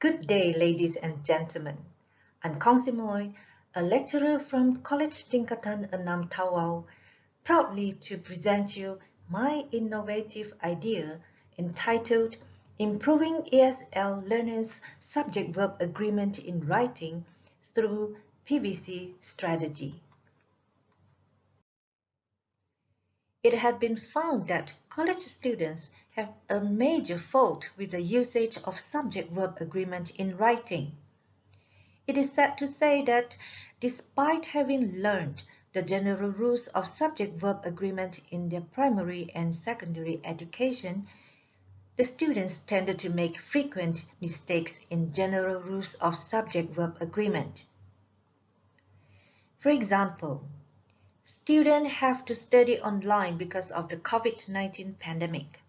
Good day, ladies and gentlemen. I'm Khong, a lecturer from College Tingkatan 6 Tawau, proudly to present you my innovative idea entitled Improving ESL Learners' Subject-Verb Agreement in Writing through PVC Strategy. It had been found that college students have a major fault with the usage of subject-verb agreement in writing. It is sad to say that despite having learned the general rules of subject-verb agreement in their primary and secondary education, the students tended to make frequent mistakes in general rules of subject-verb agreement. For example, students have to study online because of the COVID-19 pandemic.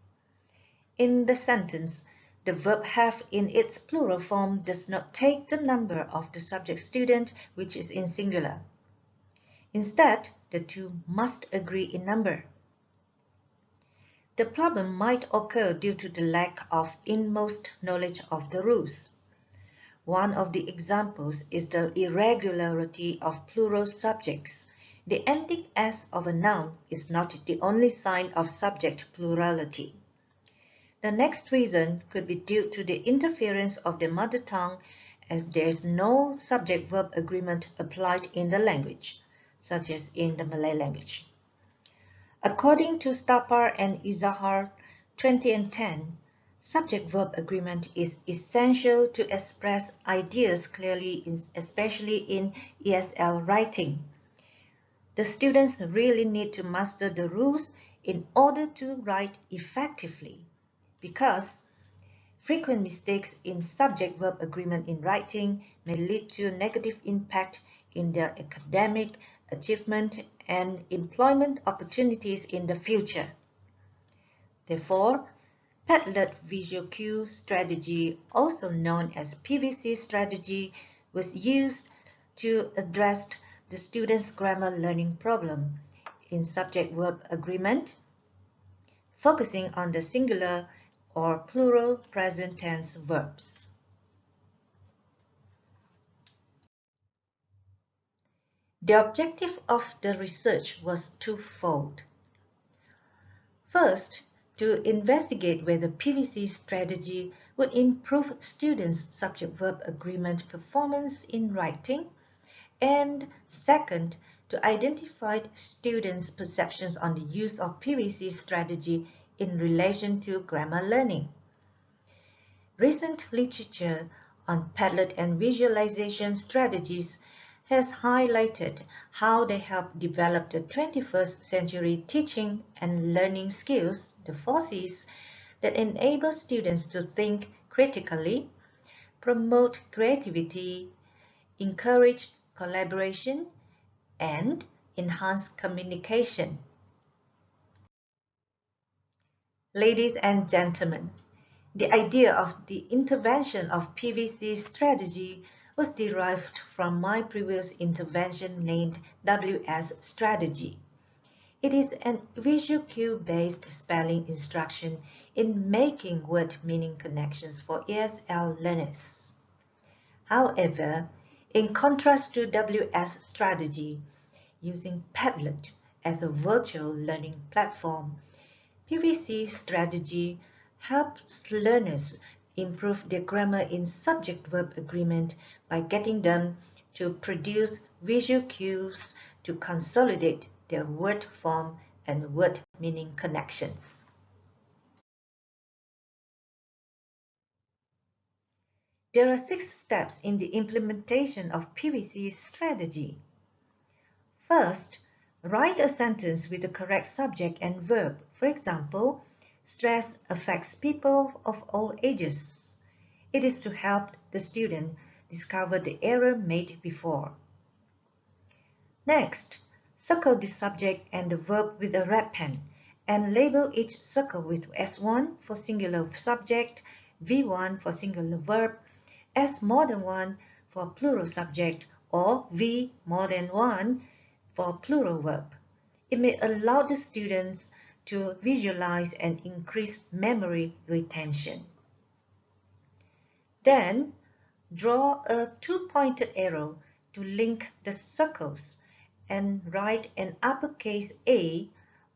In the sentence, the verb have in its plural form does not take the number of the subject student, which is in singular. Instead, the two must agree in number. The problem might occur due to the lack of inmost knowledge of the rules. One of the examples is the irregularity of plural subjects. The ending S of a noun is not the only sign of subject plurality. The next reason could be due to the interference of the mother tongue, as there is no subject-verb agreement applied in the language, such as in the Malay language. According to Stapar and Izahar 2010, subject-verb agreement is essential to express ideas clearly, especially in ESL writing. The students really need to master the rules in order to write effectively, because frequent mistakes in subject-verb agreement in writing may lead to negative impact in their academic achievement and employment opportunities in the future. Therefore, Padlet Visual Cue strategy, also known as PVC strategy, was used to address the students' grammar learning problem in subject-verb agreement, focusing on the singular or plural present tense verbs. The objective of the research was twofold. First, to investigate whether PVC strategy would improve students' subject-verb agreement performance in writing, and second, to identify students' perceptions on the use of PVC strategy in relation to grammar learning. Recent literature on Padlet and visualization strategies has highlighted how they help develop the 21st century teaching and learning skills, the 4Cs, that enable students to think critically, promote creativity, encourage collaboration, and enhance communication. Ladies and gentlemen, the idea of the intervention of PVC strategy was derived from my previous intervention named WS strategy. It is an visual cue-based spelling instruction in making word meaning connections for ESL learners. However, in contrast to WS strategy, using Padlet as a virtual learning platform, PVC strategy helps learners improve their grammar in subject-verb agreement by getting them to produce visual cues to consolidate their word form and word meaning connections. There are 6 steps in the implementation of PVC strategy. First, write a sentence with the correct subject and verb. For example, stress affects people of all ages. It is to help the student discover the error made before. Next, circle the subject and the verb with a red pen and label each circle with S1 for singular subject, V1 for singular verb, S more than 1 for plural subject, or V more than 1 for plural verb. It may allow the students to visualize and increase memory retention. Then, Draw a two-pointed arrow to link the circles and write an uppercase A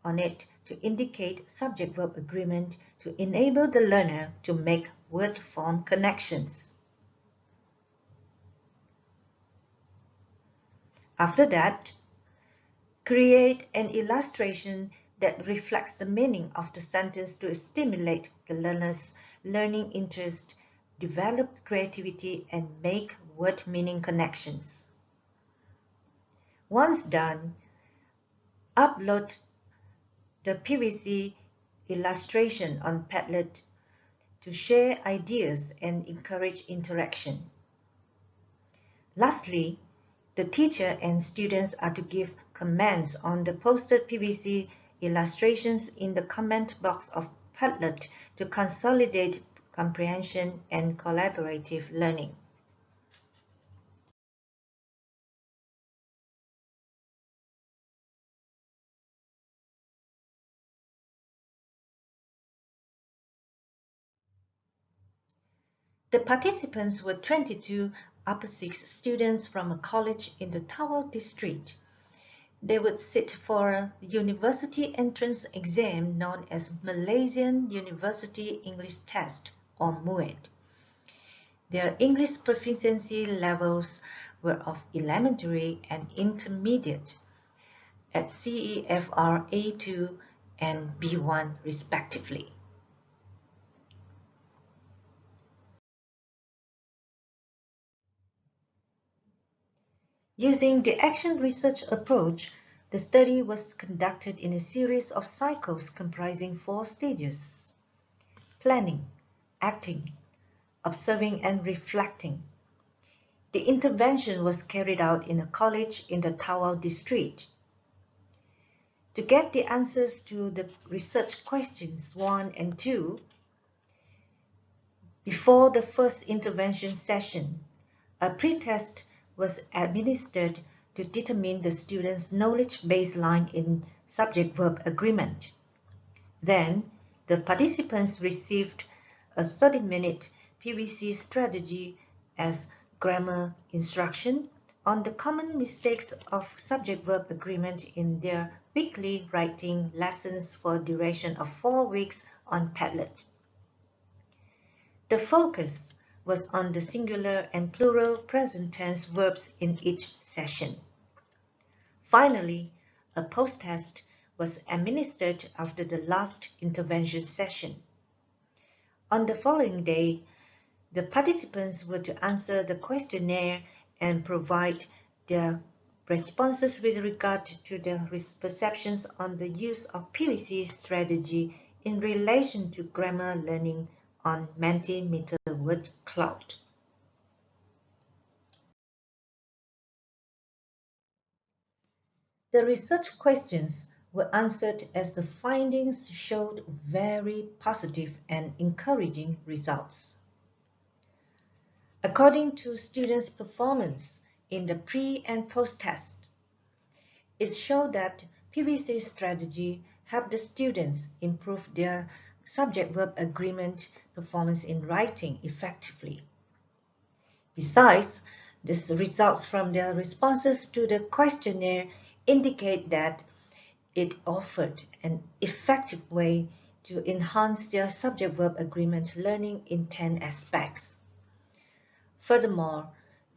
on it to indicate subject-verb agreement to enable the learner to make word-form connections. After that, create an illustration that reflects the meaning of the sentence to stimulate the learner's learning interest, develop creativity, and make word meaning connections. Once done, upload the PVC illustration on Padlet to share ideas and encourage interaction. Lastly, the teacher and students are to give comments on the posted PVC illustrations in the comment box of Padlet to consolidate comprehension and collaborative learning. The participants were 22 Upper 6 students from a college in the Tawau district. They would sit for a university entrance exam known as Malaysian University English Test or MUET. Their English proficiency levels were of elementary and intermediate at CEFR A2 and B1 respectively. Using the action research approach, the study was conducted in a series of cycles comprising 4 stages: planning, acting, observing, and reflecting. The intervention was carried out in a college in the Tawau district. To get the answers to the research questions 1 and 2, before the first intervention session, a pretest was administered to determine the students' knowledge baseline in subject-verb agreement. Then, the participants received a 30-minute PVC strategy as grammar instruction on the common mistakes of subject-verb agreement in their weekly writing lessons for a duration of 4 weeks on Padlet. The focus was on the singular and plural present tense verbs in each session. Finally, a post-test was administered after the last intervention session. On the following day, the participants were to answer the questionnaire and provide their responses with regard to their perceptions on the use of PVC strategy in relation to grammar learning on Mentimeter word cloud. The research questions were answered as the findings showed very positive and encouraging results. According to students' performance in the pre- and post-test, it showed that PVC strategy helped the students improve their subject-verb agreement performance in writing effectively. Besides, the results from their responses to the questionnaire indicate that it offered an effective way to enhance their subject-verb agreement learning in 10 aspects. Furthermore,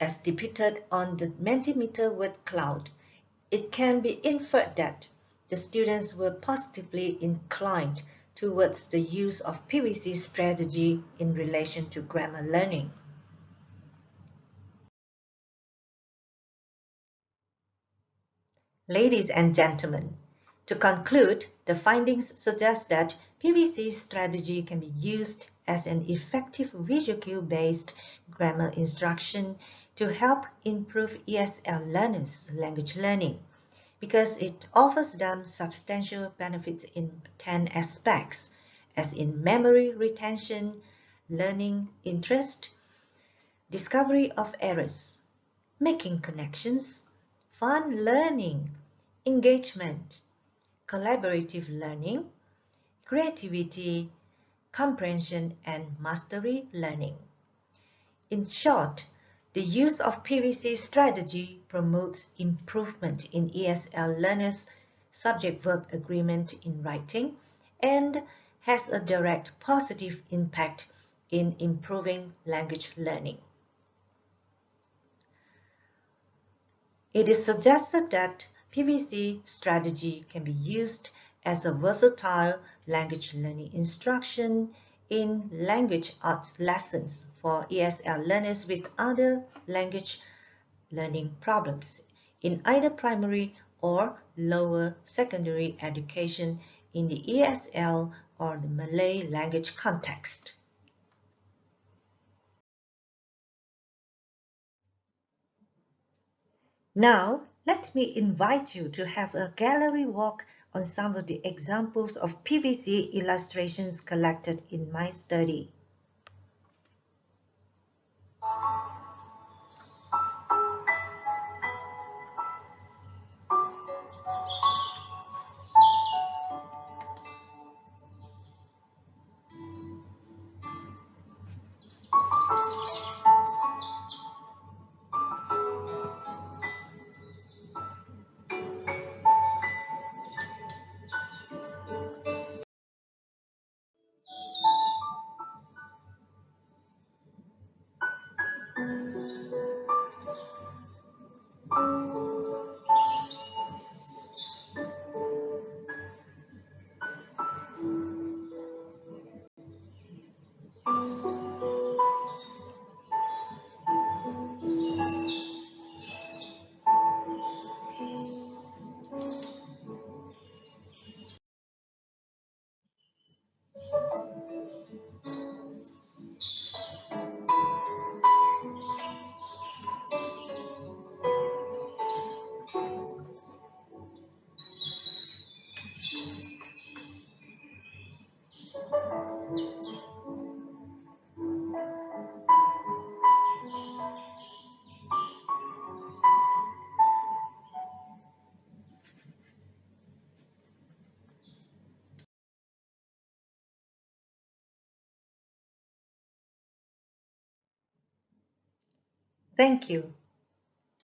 as depicted on the Mentimeter word cloud, it can be inferred that the students were positively inclined towards the use of PVC strategy in relation to grammar learning. Ladies and gentlemen, to conclude, the findings suggest that PVC strategy can be used as an effective visual cue-based grammar instruction to help improve ESL learners' language learning because it offers them substantial benefits in 10 aspects, as in memory retention, learning interest, discovery of errors, making connections, fun learning, engagement, collaborative learning, creativity, comprehension, and mastery learning. In short, the use of PVC strategy promotes improvement in ESL learners' subject-verb agreement in writing and has a direct positive impact in improving language learning. It is suggested that PVC strategy can be used as a versatile language learning instruction in language arts lessons for ESL learners with other language learning problems in either primary or lower secondary education in the ESL or the Malay language context. Now, let me invite you to have a gallery walk on some of the examples of PVC illustrations collected in my study. Thank you.